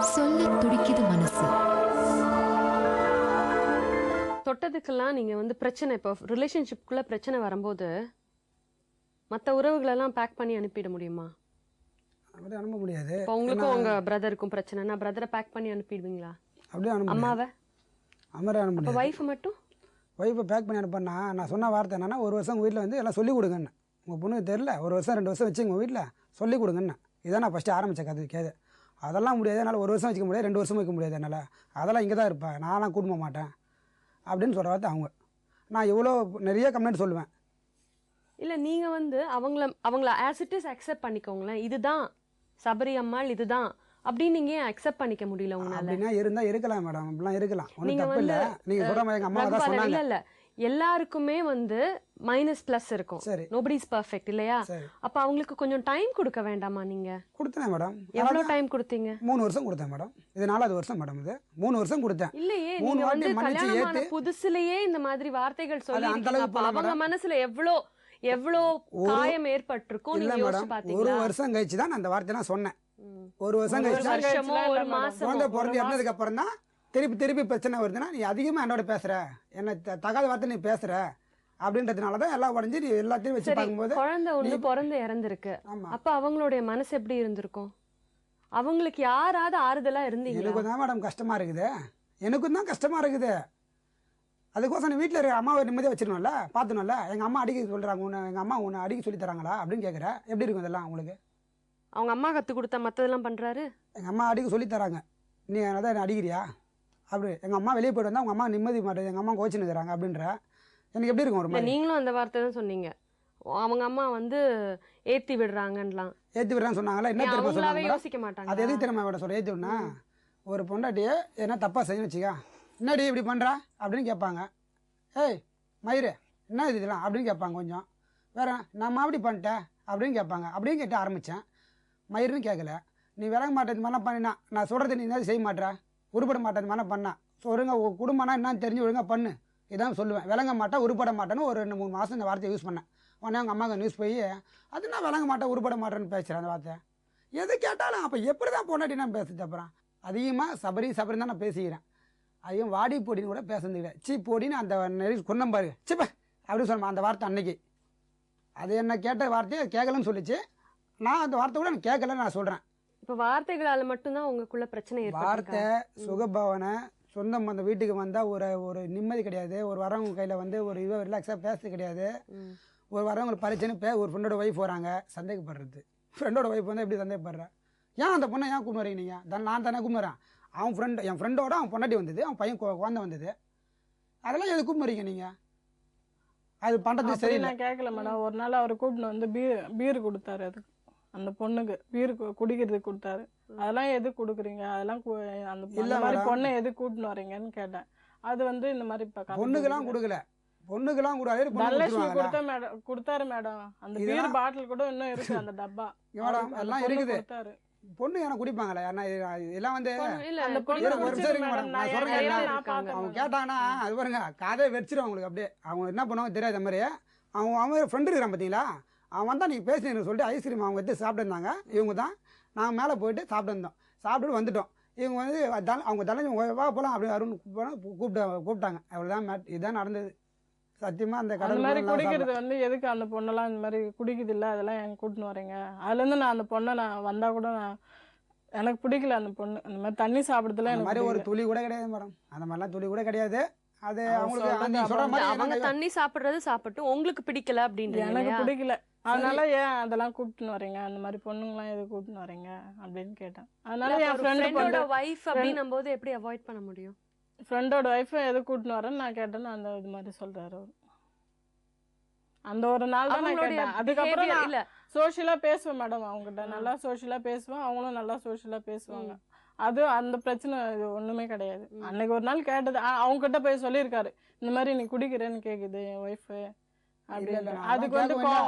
சொல்ல துடிக்குது மனசு. தொட்டதுக்கெல்லாம் நீங்க வந்து பிரச்சனை, இப்போ ரிலேஷன்ஷிப்குள்ள பிரச்சனை வரும்போது மற்ற உறவுகளெல்லாம் பேக் பண்ணி அனுப்பிட முடியுமா? அப்படி அனுப்ப முடியாது. இப்போ உங்களுக்கும் உங்க பிரதருக்கும் பிரச்சனைனா பிரதரை பேக் பண்ணி அனுப்பிடுவீங்களா? அப்படியே அனுப்ப அம்மாவை அம்மாவே அனுப்ப அப்போ முடியாது. ஒய்ஃப் மட்டும் ஒய்ஃபை பேக் பண்ணி அனுப்பினா நான் சொன்ன வார்த்தை என்னன்னா, ஒரு வருஷம் உங்கள் வீட்டில் வந்து எல்லாம் சொல்லிக் கொடுங்கன்னு. உங்கள் பொண்ணுக்கு தெரில, ஒரு வருஷம் 2 வருஷம் வச்சு உங்கள் வீட்டில் சொல்லிக் கொடுங்கன்னு. இதான் நான் ஃபஸ்ட்டு ஆரம்பித்தேன் கதை. அதெல்லாம் முடியாது, என்னால் 1 வருஷம் வச்சுக்க முடியாது, 2 வருஷம் வைக்க முடியாது என்னால். அதெல்லாம் இங்கே தான் இருப்பேன், நான்லாம் கூட்டு போக மாட்டேன் அப்படின்னு சொல்கிற வார்த்தை அவங்க. நான் இவ்வளோ நிறைய கம்ப்ளைண்ட் சொல்லுவேன். இல்லை நீங்கள் வந்து அவங்கள ஆஸ் இட் இஸ் அக்செப்ட் பண்ணிக்கோங்களேன். இதுதான் சபரி அம்மாள், இதுதான் அப்படின்னு நீங்க ஏன் அக்செப்ட் பண்ணிக்க முடியல உங்களால? அப்படின்னா இருந்தால் இருக்கலாம் மேடம், அப்படிலாம் இருக்கலாம், ஒன்றும் நீங்க தப்பு இல்லை. நீங்கள் சொல்கிற மாதிரி எங்கள் அம்மா தான் சொன்னாங்க. இல்ல எல்லாருக்குமே வந்து மைனஸ் பிளஸ் இருக்கும். சரி, நோபடி இஸ் பெர்ஃபெக்ட் இல்லையா? சரி. அப்ப அவங்களுக்கு கொஞ்சம் டைம் கொடுக்க வேண்டாமா? நீங்க கொடுத்தேன் மேடம். எவ்வளவு டைம் கொடுத்தீங்க? 3 வருஷம் கொடுத்தேன் மேடம். இது 4வது வருஷம் மேடம். இது 3 வருஷம் கொடுத்தேன். இல்லையே, நீங்க வந்து கல்யாணமான புதுசுலயே இந்த மாதிரி வார்த்தைகள் சொல்லி அவங்க மனசுல எவ்வளவு காயம் ஏற்பட்டிருக்கும் நீங்க யோசிச்சு பாத்தீங்களா? 1 வருஷம் கழிச்சு தான் நான் அந்த வார்த்தையெல்லாம் சொன்னேன். 1 வருஷம் கழிச்சு, 1 மாசம் குழந்தை பிறந்து இறந்ததுக்கு அப்புறம் தான் திருப்பி பிரச்சனை வருதுன்னா, நீ அதிகமாக என்னோட பேசுற, என்ன தகாத வார்த்தை நீ பேசுற அப்படின்றதுனால தான் எல்லாம் உடஞ்சி நீ எல்லாத்தையும் வச்சு பார்க்கும்போது குழந்தை ஒண்ணு பிறந்து இறந்துருக்கு. அப்ப அவங்களுடைய மனசு எப்படி இருந்திருக்கும்? அவங்களுக்கு யாராவது ஆறுதலா இருந்தீங்க? எனக்கும் தான் மேடம் கஷ்டமா இருக்குது, எனக்கும் தான் கஷ்டமா இருக்குது. அதுக்கோசம் நீ வீட்டில் இருக்க அம்மாவை நிம்மதியாக வச்சிடணும்ல, பார்த்துணும்ல. எங்கள் அம்மா அடிக்க சொல்கிறாங்க, எங்கள் அம்மா உன்னை அடிக்க சொல்லி தராங்களா அப்படின்னு கேட்குற. எப்படி இருக்கும் இதெல்லாம் உங்களுக்கு? அவங்க அம்மா கற்றுக் கொடுத்தா மற்றதெல்லாம் பண்ணுறாரு. எங்கள் அம்மா அடிக்க சொல்லி தராங்க, நீ அதான் என்ன அடிக்கிறியா அப்படி. எங்கள் அம்மா வெளியே போய்ட்டு வந்தால் அவங்க அம்மா நிம்மதி மாட்டேது, எங்கள் அம்மா கோச்சினுக்கிறாங்க அப்படின்ற. எனக்கு எப்படி இருக்கும்? ஒரு மாதிரி நீங்களும் அந்த வார்த்தை தான் சொன்னீங்க, அவங்க அம்மா வந்து ஏற்றி விடுறாங்கலாம். ஏற்றி விடுறான்னு சொன்னாங்களா? என்ன தெரியுமா சொன்னாங்க? யோசிக்க மாட்டாங்க. அது எதுக்கு தெரியுமா விட சொல்ல? ஏற்றி விடனா ஒரு பொண்டாட்டியே என்ன தப்பாக செய்யணும் வச்சுக்கா, என்னடி இப்படி பண்ணுறா அப்படின்னு கேட்பாங்க. ஏய் மயிறு என்ன இது இதெல்லாம் அப்படின்னு கேட்பாங்க. கொஞ்சம் வேற நான் அப்படி பண்ணிட்டேன் அப்படின்னு கேட்பாங்க. அப்படின்னு கேட்டு ஆரம்பித்தேன். மயிருன்னு கேட்கல, நீ விளங்க மாட்டேது மாதிரிலாம் பண்ணினா, நான் சொல்கிறது நீ என்ன செய்ய மாட்டேற, உருப்பட மாட்டேது மாதிரிலாம் பண்ணா, ஒழுங்காக குடும்பம்னா என்னன்னு தெரிஞ்சு ஒழுங்காக பண்ணு, இதான் சொல்லுவேன். விளங்க மாட்டேன் உருப்பட மாட்டேன்னு ஒரு 2-3 மாதம் இந்த வார்த்தையை யூஸ் பண்ணேன். உடனே அவங்க அம்மாவுக்கு நியூஸ் போய், அது நான் விளங்க மாட்டேன் உருப்பட மாட்டேன்னு பேசுகிறேன் அந்த வார்த்தை. எது கேட்டாலும் அப்போ எப்படி தான் பொண்டாட்டி நான் பேசுறது? அப்புறம் அதிகமாக சபரி தான் நான் பேசிக்கிறேன். அதையும் வாடி போடின்னு கூட பேசுறதுக்கிட்ட, சீ போடின்னு அந்த கொன்னம் பாரு சிப்ப அப்படின்னு சொன்னேன் அந்த வார்த்தை அன்னைக்கு. அது என்ன கேட்ட வார்த்தையை கேட்கலன்னு சொல்லிச்சு. நான் அந்த வார்த்தை கூட கேட்கலன்னு நான் சொல்கிறேன். இப்போ வார்த்தைகளால் மட்டும்தான் உங்களுக்குள்ள பிரச்சனை வார்த்தை சுகபாவனை சொந்தம் அந்த வீட்டுக்கு வந்தால் ஒரு நிம்மதி கிடையாது. ஒரு வரவங்க கையில் வந்து ஒரு ரிலாக்ஸாக பேசுறது கிடையாது. ஒரு வரவங்களுக்கு பரிச்சைன்னு ஒரு ஃப்ரெண்டோட ஒய்ஃப் வராங்க, சந்தேகப்படுறது. ஃப்ரெண்டோட ஒய்ஃப் வந்து எப்படி சந்தேகப்படுறேன்? ஏன் அந்த பொண்ணை ஏன் கூப்பிட்டு வரீங்க? நீங்கள் நான் தானே கூப்பிடுறேன். அவன் என் ஃப்ரெண்டோட அவன் பொண்டாட்டி வந்தது, அவன் பையன் குழந்தை வந்தது, அதெல்லாம் எது கூப்பிட்டு வரீங்க நீங்கள்? அது பண்ணுறது சரி. நான் கேட்கல மேடம். ஒரு நாள் அவர் கூப்பிட்டு வந்து பீர் கொடுத்தாரு, அதுக்கு அந்த பொண்ணுக்கு பீர் குடிக்கிறதுக்கு கொடுத்தாரு. அதெல்லாம் எது கொடுக்குறீங்க? அதெல்லாம் அந்த மாதிரி பொண்ணை எது கூட்டின்னு வரீங்கன்னு கேட்டேன். அது வந்து இந்த மாதிரி பொண்ணுக்கெல்லாம் கொடுக்கல, பொண்ணுக்கெல்லாம் கொடுத்தாரு மேடம். அந்த பீர் பாட்டில் கூட இன்னும் இருக்கு, அந்த டப்பா எல்லாம் இருக்குது. பொண்ணு எனக்கு குடிப்பாங்களே எல்லாம் வந்து அவங்க கேட்டாங்கன்னா அது பாருங்க காதே வச்சிடும் அவங்களுக்கு. அப்படியே அவங்க என்ன பண்ணுவாங்க தெரியாத மாதிரி. அவன் ஃப்ரெண்டு இருக்கிறான் பார்த்தீங்களா, அவன் வந்தால் நீங்கள் பேசுனீங்கன்னு சொல்லிட்டு ஐஸ்கிரீம் அவங்க எடுத்து சாப்பிட்டு இருந்தாங்க. இவங்க தான் நாங்கள் மேலே போயிட்டு சாப்பிட்டு இருந்தோம், சாப்பிட்டுட்டு வந்துட்டோம். இவங்க வந்து அவங்க தலைஞ்சி வா போகலாம் அப்படி அருண் கூப்பிட்டாங்க. அவ்வளோதான் இதுதான் நடந்தது. சத்தியமா அந்த கடல் மாதிரி குடிக்கிறது வந்து எதுக்கு அந்த பொண்ணெல்லாம் இந்த மாதிரி குடிக்குது இல்லை, அதெல்லாம் எங்க கூட்டின்னு வரீங்க? அதுலேருந்து நான் அந்த பொண்ணை நான் வந்தா கூட எனக்கு பிடிக்கல. அந்த பொண்ணு அந்த மாதிரி தண்ணி சாப்பிடுறதுல அந்த மாதிரி ஒரு துளி கூட கிடையாது மேடம். அந்த மாதிரிலாம் துளி கூட கிடையாது. அது அவங்க தண்ணி சாப்பிடுறது சாப்பிட்டு உங்களுக்கு பிடிக்கல அப்படின்னு எனக்கு பிடிக்கல. அதனால ஏன் அதெல்லாம் கூப்பிட்டுன்னு வரீங்க, அந்த மாதிரி பொண்ணுங்களாம் எது கூப்பிட்டுன்னு வரீங்க அப்படின்னு கேட்டேன். அதனால என் ஃப்ரெண்டோட வைஃப் அப்படின்னும் போது எப்படி அவாய்ட் பண்ண முடியும்? ஃப்ரெண்டோட ஒய்ஃபை எது கூட்டின்னு வரேன்னு நான் கேட்டேன்னு அந்த இது மாதிரி சொல்றாரு அவர். அந்த ஒரு நாள் தான் நான் கேட்டேன். அதுக்கப்புறம் நான் சோஷியலா பேசுவேன் மேடம், அவங்ககிட்ட நல்லா சோஷியலா பேசுவேன், அவங்களும் நல்லா சோஷியலா பேசுவாங்க. அது அந்த பிரச்சனை இது ஒண்ணுமே கிடையாது. அன்னைக்கு ஒரு நாள் கேட்டது, அவங்க கிட்ட போய் சொல்லியிருக்காரு, இந்த மாதிரி நீ குடிக்கிறேன்னு கேக்குது என் ஒய்ஃப் அப்படின்னு. அதுக்கு வந்து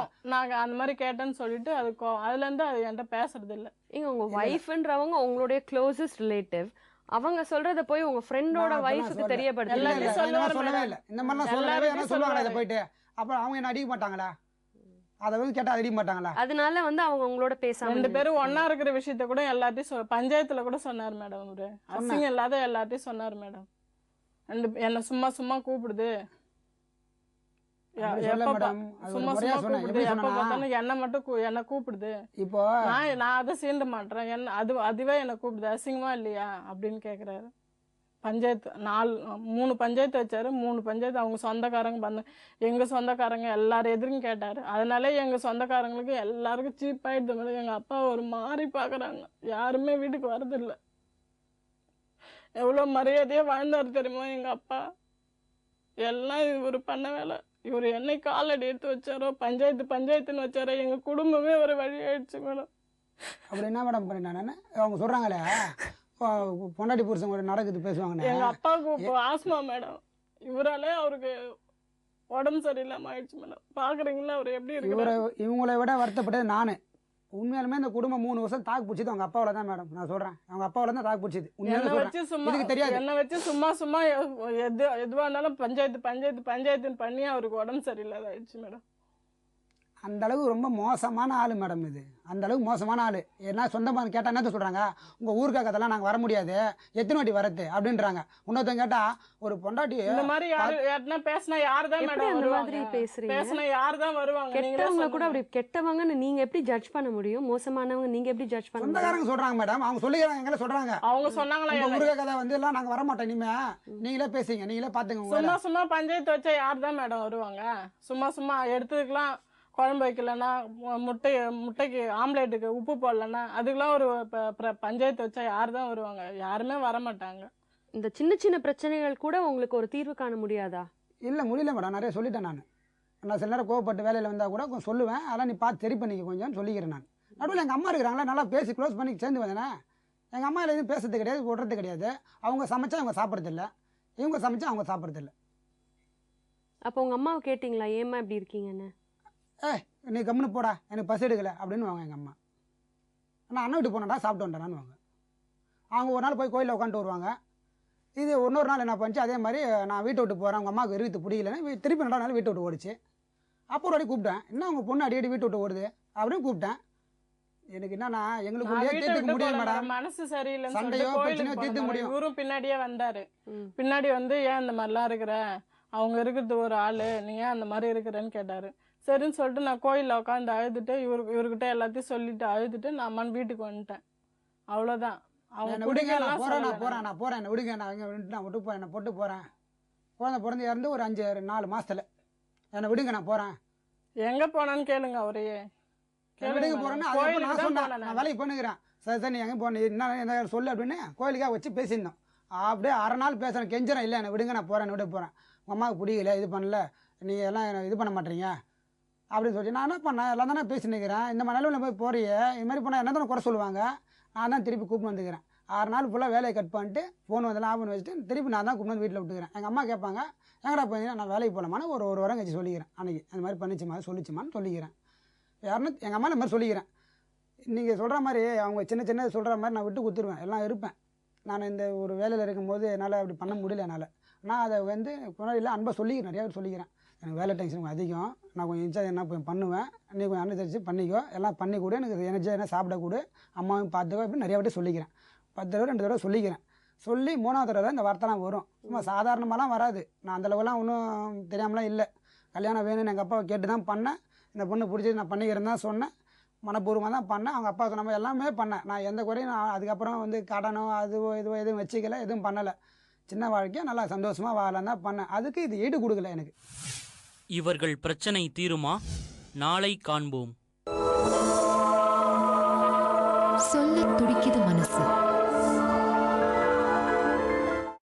நாங்க அந்த மாதிரி கேட்டேன்னு சொல்லிட்டு அது அதுல இருந்து அது என்கிட்ட பேசுறது இல்லை. உங்க ஒய்ஃப்ன்றவங்க உங்களுடைய க்ளோசஸ்ட் ரிலேட்டிவ், அவங்க சொல்றத போய் உங்க ஃப்ரெண்டோட வைஃப்க்கு தெரியப்படுத்தல. இந்த மாதிரிலாம் சொல்லுவாங்க போயிட்டு. அப்புறம் அவங்க என்ன அடிக்க மாட்டாங்களா? அதை வந்து கேட்டால் அடிக்க மாட்டாங்களா? அதனால வந்து அவங்க உங்களோட பேசாம 2 பேரும் ஒண்ணா இருக்கிற விஷயத்த கூட எல்லாத்தையும் பஞ்சாயத்துல கூட சொன்னார் மேடம். அவரு அசிங்கம் இல்லாத எல்லாத்தையும் சொன்னார் மேடம். என்ன சும்மா சும்மா கூப்பிடுது, சும்மா சும்மா கூப்பிடுது, எப்ப பார்த்தாலும் என்ன மட்டும் என்ன கூப்பிடுது. இப்போ நான் அதை சீண்ட மாட்டேன், அதுவே என்ன கூப்பிடுது, அசிங்கமா இல்லையா அப்படின்னு கேக்குறாரு. பஞ்சாயத்து 3 பஞ்சாயத்து வச்சாரு. 3 பஞ்சாயத்து அவங்க சொந்தக்காரங்க எங்க சொந்தக்காரங்க எல்லாரும் எதிரும் கேட்டாரு. அதனால எங்க சொந்தக்காரங்களுக்கு எல்லாருக்கும் சீப் ஆயிடுது மேடம். எங்க அப்பா ஒரு மாதிரி பாக்குறாங்க, யாருமே வீட்டுக்கு வரதில்லை. எவ்வளவு மரியாதையா வாழ்ந்தாரு தெரியுமா எங்க அப்பா. எல்லாம் இவரு பண்ண வேலை. இவரு என்னை காலடி எடுத்து வச்சாரோ, பஞ்சாயத்துன்னு வச்சாரோ, எங்க குடும்பமே ஒரு வழி ஆயிடுச்சு மேடம். அப்படி என்ன மேடம் பண்ண அவங்க சொல்றாங்களே பொண்டாட்டி புருஷன் நடக்குது பேசுவாங்க. எங்க அப்பாவுக்கு ஆஸ்மா மேடம். இவராலே அவருக்கு உடம்பு சரியில்லாம ஆயிடுச்சு மேடம். பாக்குறீங்களா அவர் எப்படி இருக்கு. இவங்களை விட வருத்தப்பட்டது நானு. உண்மையாலுமே இந்த குடும்பம் 3 வருஷம் தாக்கு பிடிச்சது அவங்க அப்பாவில தான் மேடம். நான் சொல்றேன், அவங்க அப்பாவில தான் தாக்கு பிடிச்சது. என்ன வச்சு சும்மா எதுவா இருந்தாலும் பஞ்சாயத்துன்னு பண்ணி அவருக்கு உடம்பு சரியில்லாத ஆயிடுச்சு மேடம். அந்த அளவுக்கு ரொம்ப மோசமான ஆளு மேடம். இது அந்த அளவுக்கு மோசமான ஆளு. ஏன்னா சொந்தமா கேட்டா என்ன சொல்றாங்க, உங்க ஊருக்காக அதெல்லாம் நாங்க வர முடியாது, எத்தனை வாட்டி வரது அப்படின்றாங்க. இன்னொருத்தங்க கேட்டா ஒரு பொண்டாட்டி இந்த மாதிரி யாருன்னா பேசினா யாருதான் மேடம் அந்த மாதிரி பேசுறீங்க? பேசினா யாருதான் வருவாங்க? கெட்டவங்க கூட அப்படி கெட்டவங்கன்னு நீங்க எப்படி ஜட்ஜ் பண்ண முடியும்? மோசமானவங்க நீங்க எப்படி ஜட்ஜ் பண்ண முடியும்? சொந்தக்காரங்க சொல்றாங்க மேடம், அவங்க சொல்லிக்கிறாங்க, எங்களை சொல்றாங்க. அவங்க சொன்னாங்களா உங்க ஊருக்காக கதை வந்து எல்லாம் நாங்க வர மாட்டோம், இனிமே நீங்களே பேசுங்க, நீங்களே பாத்துங்க. சும்மா பஞ்சாயத்து வச்சா யாருதான் மேடம் வருவாங்க? சும்மா எடுத்துக்கலாம். குழம்பு வைக்கலன்னா, முட்டைக்கு ஆம்லேட்டுக்கு உப்பு போடலன்னா, அதுக்கெல்லாம் ஒரு பஞ்சாயத்து வச்சா யார் தான் வருவாங்க? யாருமே வரமாட்டாங்க. இந்த சின்ன பிரச்சனைகள் கூட உங்களுக்கு ஒரு தீர்வு காண முடியாதா? இல்லை முடியல மேடம். நிறைய சொல்லிட்டேன் நான் சில நேரம் கோவப்பட்டு வேலையில் வந்தால் கூட கொஞ்சம் சொல்லுவேன். அதெல்லாம் நீ பார்த்து சரி பண்ணிக்க கொஞ்சம் சொல்லிக்கிறேன். நான் நடுவில் எங்கள் அம்மா இருக்கிறாங்களா, நல்லா பேசி க்ளோஸ் பண்ணி சேர்ந்து வந்தேனே. எங்கள் அம்மா எதுவும் பேசுறது கிடையாது, விடுறது கிடையாது. அவங்க சமைச்சா அவங்க சாப்பிட்றதில்ல, இவங்க சமைச்சா அவங்க சாப்பிட்றதில்ல. அப்போ உங்கள் அம்மாவை கேட்டிங்களா ஏம்மா இப்படி இருக்கீங்கன்னு? நீ கம்முன்னு போடா, எனக்கு பசி எடுக்கலை அப்படின்னு வாங்க எங்கள் அம்மா. நான் அண்ணன் வீட்டு போனேன்டா, சாப்பிட்டு வந்துட்டேன்னு வாங்க. அவங்க ஒரு நாள் போய் கோயிலில் உட்காந்துட்டு வருவாங்க. இது இன்னொரு நாள் என்ன பண்ணிச்சு, அதே மாதிரி நான் வீட்டை விட்டு போகிறேன், அவங்க அம்மாவுக்கு இருக்குது பிடிக்கலன்னு திருப்பி 2 நாள் வீட்டை விட்டு ஓடிச்சு. அப்போ ஒரு வாட்டி கூப்பிட்டேன், என்ன உங்கள் பொண்ணு அடிக்கடி வீட்டை விட்டு ஓடுது அப்படின்னு கூப்பிட்டேன். எனக்கு என்னன்னா எங்களுக்கு தீர்த்துக்க முடியும் மேடம், மனசு சரியில்லை, சண்டையோ பிரச்சனையோ தீர்த்து முடியும். இவரும் பின்னாடியே வந்தாரு. பின்னாடி வந்து ஏன் இந்த மாதிரிலாம் இருக்கிற, அவங்க இருக்கிறது ஒரு ஆளு, நீ ஏன் அந்த மாதிரி இருக்கிறேன்னு கேட்டாரு. சரின்னு சொல்லிட்டு நான் கோயிலில் உட்காந்து அழுதுட்டு இவர்கிட்ட எல்லாத்தையும் சொல்லிட்டு அழுதுட்டு நான் அம்மான் வீட்டுக்கு வந்துட்டேன். அவ்வளோதான். அவங்க விடுங்க, நான் போறேன் என்ன விடுங்க, நான் இங்கே நான் விட்டு போறேன், என்ன போட்டு போறேன். குழந்தை பிறந்து இறந்து ஒரு 4 மாசத்துல என்னை விடுங்க, நான் போறேன். எங்க போனான்னு கேளுங்க அவரையே. விடுங்க போறேன்னா அதுக்கப்புறம் நான் சொன்னேன், நான் வேலைக்கு பண்ணுகிறேன். சரி நீ எங்கே போன என்ன சொல்லு அப்படின்னு கோயிலுக்காக வச்சு பேசியிருந்தோம். அப்படியே 1/2 நாள் பேசுறேன், கெஞ்சுறேன், இல்லை என்னை விடுங்க, நான் போறேன், விட போறேன். உங்கள் அம்மாவுக்கு பிடிக்கல, இது பண்ணல, நீ எல்லாம் இது பண்ண மாட்டீங்க அப்படின்னு சொல்லி நான் என்ன பண்ணேன், எல்லாம் தானே பேசினுக்கிறேன். இந்த மாதிரி நிலவில் போய் போறியே, இது மாதிரி போனால் என்ன தானே குறை சொல்லுவாங்க. நான் தான் திருப்பி கூப்பிட்டு வந்துக்கிறேன். 6 நாள் ஃபுல்லாக வேலையை கட் பண்ணிட்டு ஃபோன் வந்து ஆஃப் பண்ணி வச்சுட்டு திருப்பி நான் தான் கூப்பிட்டு வந்து வீட்டில் விட்டுக்கிறேன். எங்கள் அம்மா கேட்பாங்க, எங்கடா போய் நான் வேலைக்கு போகலாமான்னு ஒரு வாரம் கழிச்சு சொல்லிக்கிறேன். அன்றைக்கி அந்த மாதிரி பண்ணிச்சுமா சொல்லிச்சுமான்னு சொல்லிக்கிறேன். யாருன்னு எங்கள் அம்மா இந்த மாதிரி சொல்லிக்கிறேன். நீங்கள் சொல்கிற மாதிரி அவங்க சின்ன சொல்கிற மாதிரி நான் விட்டு கொடுத்துருவேன், எல்லாம் இருப்பேன். நான் இந்த ஒரு வேலையில் இருக்கும்போது என்னால் அப்படி பண்ண முடியல. என்னால் நான் அதை வந்து முன்னாடியில் அன்பாக சொல்லிக்கிறேன், நிறையா சொல்லிக்கிறேன். எனக்கு வேலை டென்ஷன் அதிகம், நான் கொஞ்சம் இன்சார்ஜ் என்ன பண்ணுவேன், நீ கொஞ்சம் அனுசரித்து பண்ணிக்கோ, எல்லாம் பண்ணி கொடு, எனக்கு எனர்ஜியாக என்ன சாப்பிடக்கூடு, அம்மாவும் பார்த்துக்கோ அப்படின்னு நிறைய வாட்டி சொல்லிக்கிறேன். 10 தடவை 2 தடவை சொல்லிக்கிறேன். சொல்லி 3ஆவது தடவை இந்த வார்த்தைலாம் வரும். சும்மா சாதாரணமாலாம் வராது. நான் அந்தளவுலாம் ஒன்றும் தெரியாமலாம் இல்லை. கல்யாணம் வேணும்னு எங்கள் அப்பாவை கேட்டு தான் பண்ணேன். இந்த பொண்ணு பிடிச்சி நான் பண்ணிக்கிறேன் தான் சொன்னேன். மனப்பூர்வமாக தான் பண்ணேன். அவங்க அப்பா சொன்ன எல்லாமே பண்ணேன். நான் எந்த குறையும் நான் அதுக்கப்புறம் வந்து கடனோ அதுவோ இதுவோ எதுவும் வச்சுக்கல, எதுவும் பண்ணலை. சின்ன வாழ்க்கையை நல்லா சந்தோஷமாக வாழலாம் தான் பண்ணேன். அதுக்கு இது ஈடு கொடுக்கல எனக்கு. இவர்கள் பிரச்சனை தீருமா? நாளை காண்போம். சொல்ல துடிக்குது மனசு.